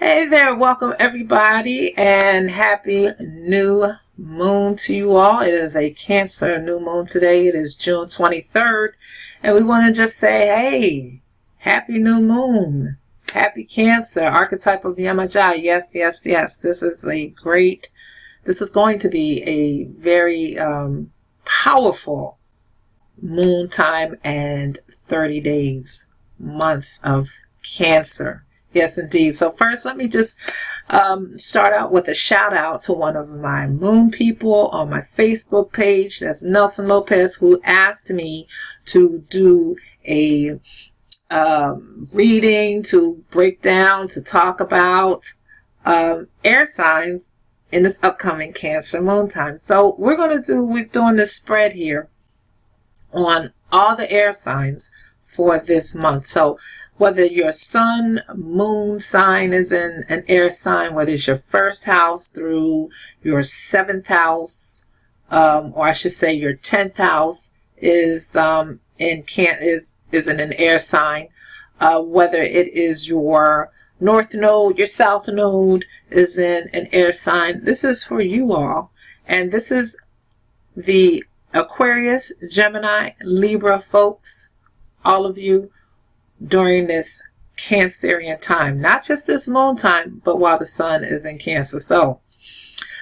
Hey there, welcome everybody, and happy new moon to you all. It is a Cancer new moon today. It is June 23rd, and we want to just say, hey, happy new moon. Happy Cancer, archetype of Yamaja. Yes, yes, yes. This is going to be a very powerful moon time and 30 days, month of Cancer. Yes, indeed. So first, let me just start out with a shout out to one of my moon people on my Facebook page. That's Nelson Lopez, who asked me to do a reading, to break down, to talk about air signs in this upcoming Cancer moon time. So we're doing this spread here on all the air signs for this month. So whether your sun, moon sign is in an air sign, whether it's your first house through your 7th house, or I should say your 10th house is in an air sign, whether it is your north node, your south node is in an air sign. This is for you all, and this is the Aquarius, Gemini, Libra folks, all of you, during this Cancerian time, not just this moon time, but while the sun is in Cancer. So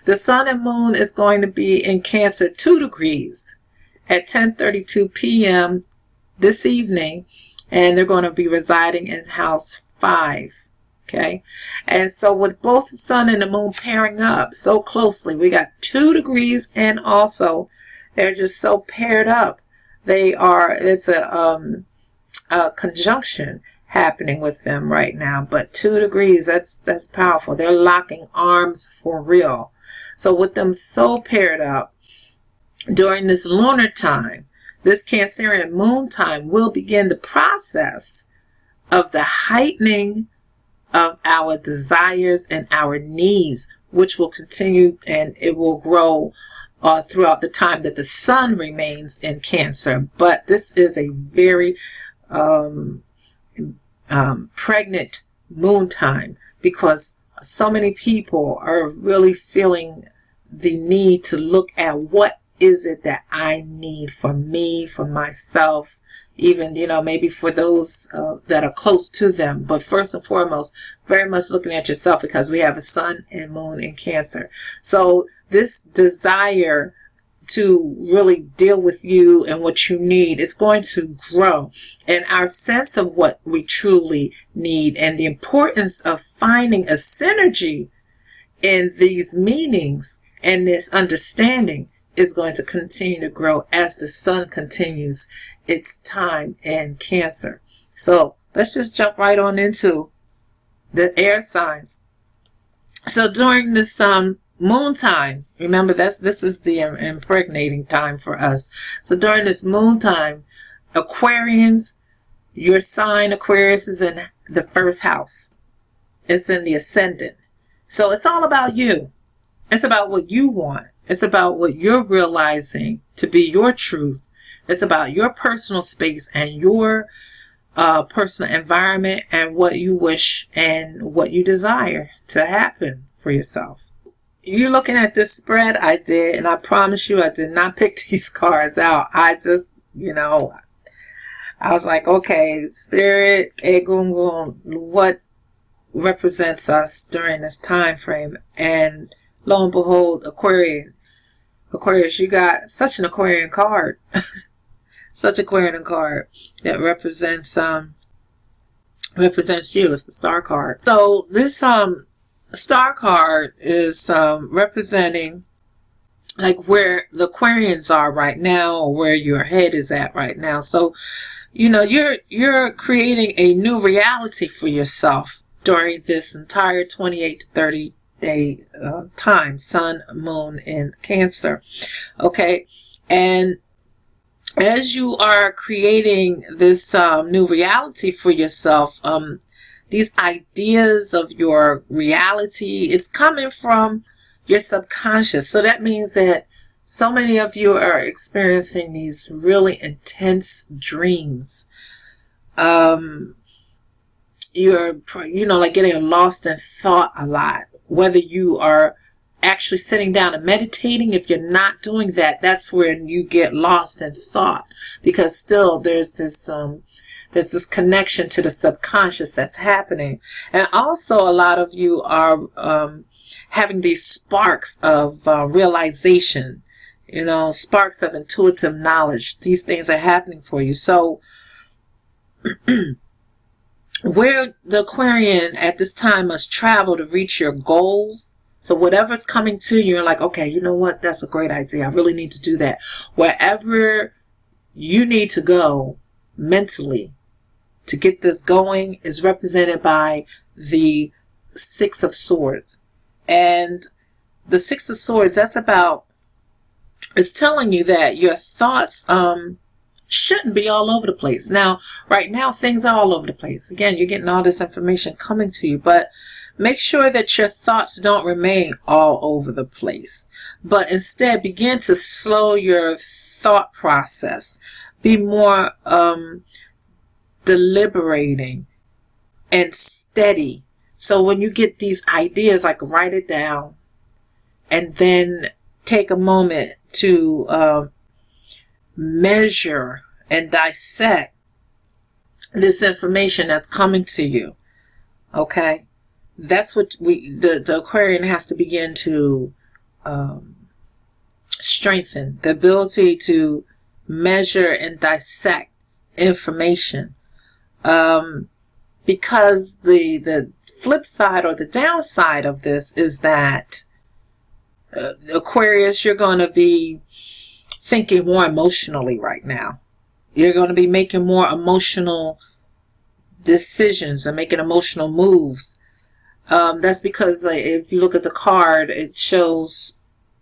the sun and moon is going to be in Cancer 2 degrees at 10:32 p.m. this evening, and they're going to be residing in house 5. Okay, and so with both the sun and the moon pairing up so closely, we got 2 degrees, and also they're just so paired up. It's a conjunction happening with them right now, but 2 degrees, that's powerful. They're locking arms for real. So with them so paired up during this lunar time, this Cancerian moon time will begin the process of the heightening of our desires and our needs, which will continue, and it will grow throughout the time that the sun remains in Cancer. But this is a very pregnant moon time, because so many people are really feeling the need to look at what is it that I need for me, for myself, even, maybe for those that are close to them. But first and foremost, very much looking at yourself, because we have a sun and moon in Cancer. So this desire to really deal with you and what you need is going to grow, and our sense of what we truly need and the importance of finding a synergy in these meanings and this understanding is going to continue to grow as the sun continues its time in Cancer. So let's just jump right on into the air signs. So during this moon time, remember this is the impregnating time for us. So during this moon time, Aquarians, your sign Aquarius is in the first house. It's in the ascendant. So it's all about you. It's about what you want. It's about what you're realizing to be your truth. It's about your personal space and your personal environment and what you wish and what you desire to happen for yourself. You're looking at this spread I did, and I promise you I did not pick these cards out. I just, I was like, okay, Spirit, Egungun, what represents us during this time frame? And lo and behold, Aquarius, you got such an Aquarian card. Such an Aquarian card that represents you. It's the star card. So this star card is representing like where the Aquarians are right now, or where your head is at right now. So you're creating a new reality for yourself during this entire 28 to 30 day time, sun, moon, and Cancer. Okay, and as you are creating this new reality for yourself, these ideas of your reality, it's coming from your subconscious. So that means that so many of you are experiencing these really intense dreams. you're, like getting lost in thought a lot. Whether you are actually sitting down and meditating, if you're not doing that, that's where you get lost in thought, because still there's this connection to the subconscious that's happening. And also a lot of you are having these sparks of realization, sparks of intuitive knowledge. These things are happening for you. So where the Aquarian at this time must travel to reach your goals. So whatever's coming to you, you're like, okay, you know what? That's a great idea. I really need to do that. Wherever you need to go mentally to get this going is represented by the Six of Swords. And the Six of Swords, it's telling you that your thoughts shouldn't be all over the place. Now, right now, things are all over the place. Again, you're getting all this information coming to you, but make sure that your thoughts don't remain all over the place, but instead begin to slow your thought process. Be more deliberating and steady. So when you get these ideas, like write it down and then take a moment to measure and dissect this information that's coming to you. Okay? That's what the Aquarian has to begin to strengthen. The ability to measure and dissect information. Because the flip side or the downside of this is that Aquarius, you're going to be thinking more emotionally right now. You're going to be making more emotional decisions and making emotional moves. That's because if you look at the card, it shows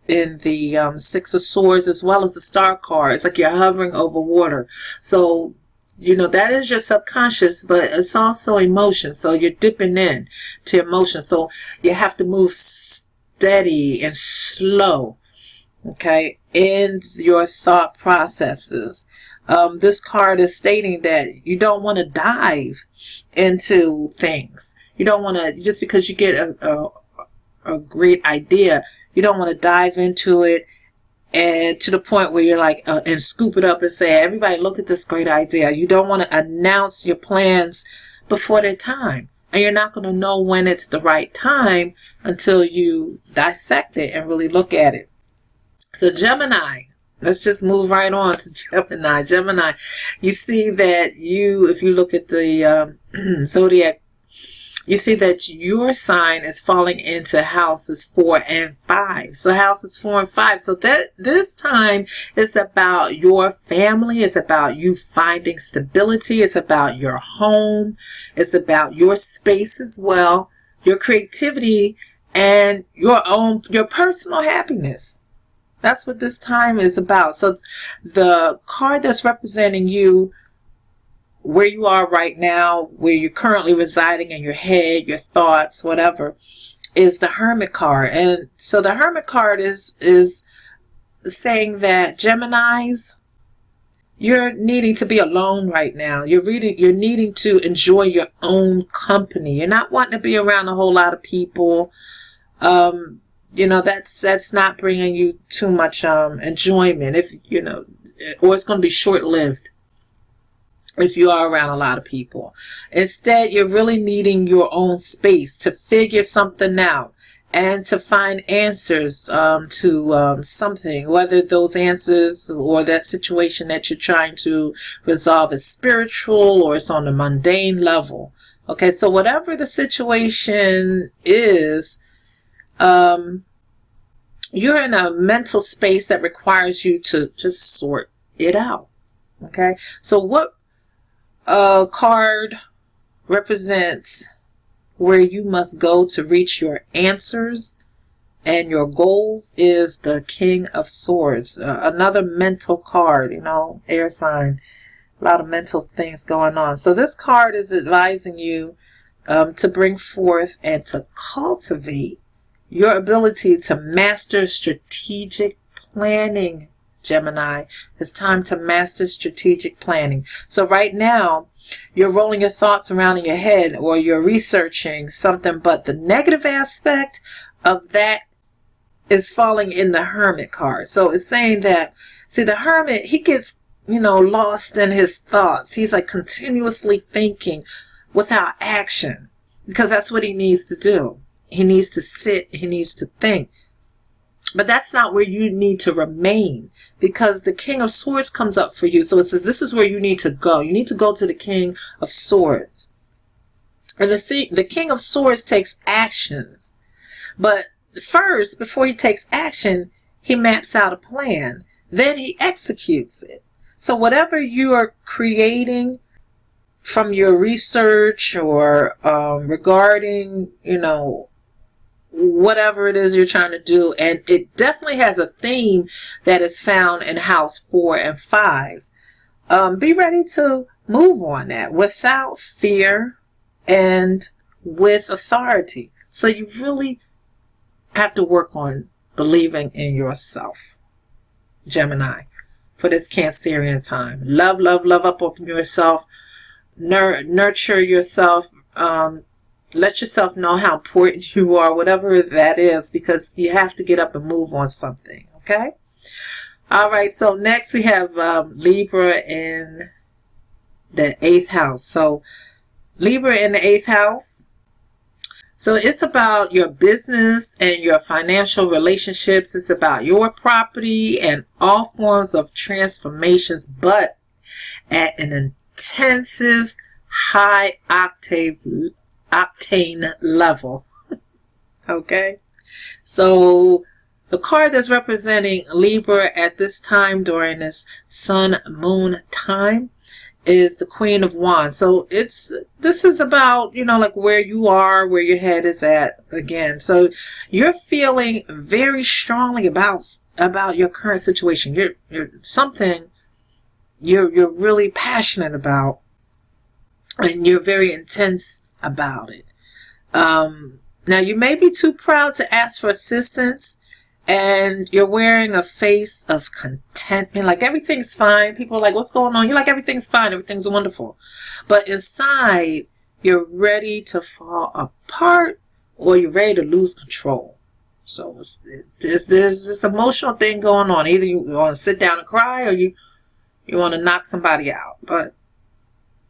in the Six of Swords as well as the Star card. It's like you're hovering over water. So, that is your subconscious, but it's also emotion. So you're dipping in to emotion. So you have to move steady and slow, okay, in your thought processes. This card is stating that you don't want to dive into things. You don't want to, just because you get a great idea, you don't want to dive into it and to the point where you're like, and scoop it up and say, everybody, look at this great idea. You don't want to announce your plans before their time. And you're not going to know when it's the right time until you dissect it and really look at it. So Gemini, let's just move right on to Gemini. Gemini, you see that if you look at the zodiac, you see that your sign is falling into houses 4 and 5. So houses 4 and 5. So that this time is about your family. It's about you finding stability. It's about your home. It's about your space as well, your creativity, and your personal happiness. That's what this time is about. So the card that's representing you, where you are right now, where you're currently residing in your head, your thoughts, whatever, is the Hermit card. And so the Hermit card is saying that Geminis, you're needing to be alone right now. You're needing to enjoy your own company. You're not wanting to be around a whole lot of people. That's not bringing you too much enjoyment, or it's going to be short-lived if you are around a lot of people. Instead, you're really needing your own space to figure something out and to find answers to something, whether those answers or that situation that you're trying to resolve is spiritual or it's on the mundane level. Okay, so whatever the situation is, you're in a mental space that requires you to just sort it out. Okay, so what card represents where you must go to reach your answers and your goals is the King of Swords. Another mental card, air sign. A lot of mental things going on. So this card is advising you to bring forth and to cultivate your ability to master strategic planning, Gemini. It's time to master strategic planning. So right now, you're rolling your thoughts around in your head, or you're researching something, but the negative aspect of that is falling in the Hermit card. So it's saying that, see, the Hermit, he gets, lost in his thoughts. He's like continuously thinking without action, because that's what he needs to do. He needs to sit, he needs to think. But that's not where you need to remain, because the King of Swords comes up for you. So it says this is where you need to go. You need to go to the King of Swords. And the King of Swords takes actions. But first, before he takes action, he maps out a plan. Then he executes it. So whatever you are creating from your research, or regarding, whatever it is you're trying to do, and it definitely has a theme that is found in house 4 and 5. Be ready to move on that without fear and with authority. So you really have to work on believing in yourself, Gemini, for this Cancerian time. Love, love, love up on yourself. Nurture yourself. Let yourself know how important you are, whatever that is, because you have to get up and move on something, okay? All right, so next we have Libra in the 8th house. So Libra in the 8th house. So it's about your business and your financial relationships. It's about your property and all forms of transformations, but at an intensive, high octane level. Okay, so the card that's representing Libra at this time during this Sun Moon time is the Queen of Wands. So this is about, like where you are, where your head is at again. So you're feeling very strongly about your current situation. You're something you're really passionate about, and you're very intense about it. Now you may be too proud to ask for assistance, and you're wearing a face of contentment, like everything's fine. People are like, what's going on? You're like, everything's fine, everything's wonderful. But inside, you're ready to fall apart, or you're ready to lose control. So there's this emotional thing going on. Either you want to sit down and cry, or you want to knock somebody out. But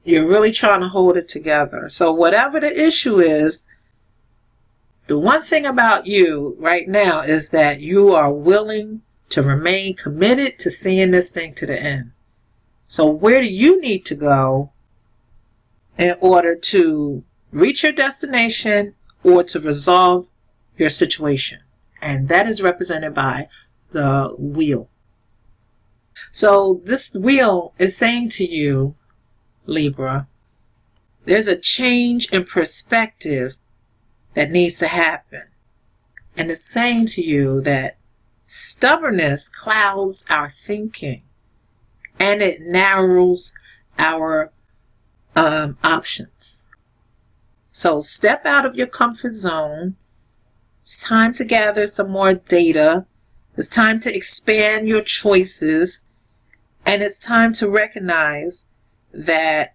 you're really trying to hold it together. So whatever the issue is, the one thing about you right now is that you are willing to remain committed to seeing this thing to the end. So where do you need to go in order to reach your destination or to resolve your situation? And that is represented by the wheel. So this wheel is saying to you, Libra, there's a change in perspective that needs to happen. And it's saying to you that stubbornness clouds our thinking, and it narrows our options. So step out of your comfort zone. It's time to gather some more data. It's time to expand your choices. And it's time to recognize that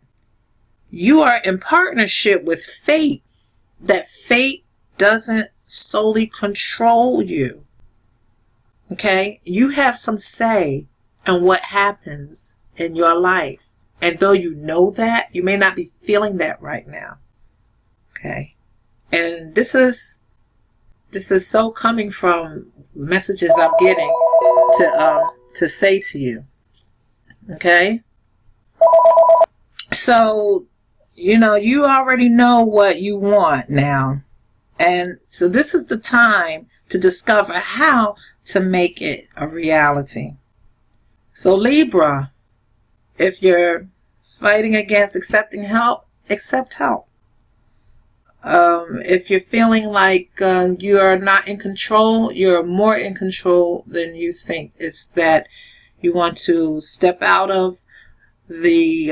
you are in partnership with fate, that fate doesn't solely control you. Okay? You have some say in what happens in your life. And though you know that, you may not be feeling that right now. Okay? And this is so coming from messages I'm getting to say to you. Okay? So, you already know what you want now. And so this is the time to discover how to make it a reality. So Libra, if you're fighting against accepting help, accept help. If you're feeling like you are not in control, you're more in control than you think. It's that you want to step out of the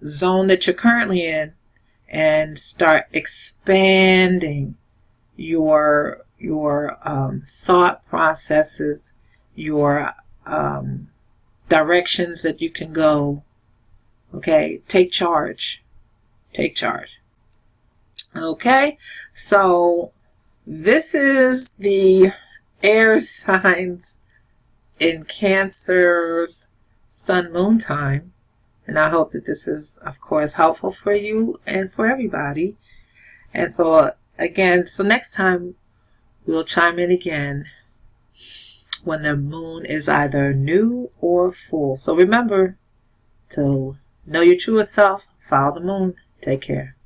zone that you're currently in and start expanding your thought processes, your directions that you can go. Okay, take charge. Take charge. Okay, so this is the air signs in Cancer's Sun Moon time. And I hope that this is, of course, helpful for you and for everybody. And so, again, so next time we'll chime in again when the moon is either new or full. So remember to know your truest self, follow the moon. Take care.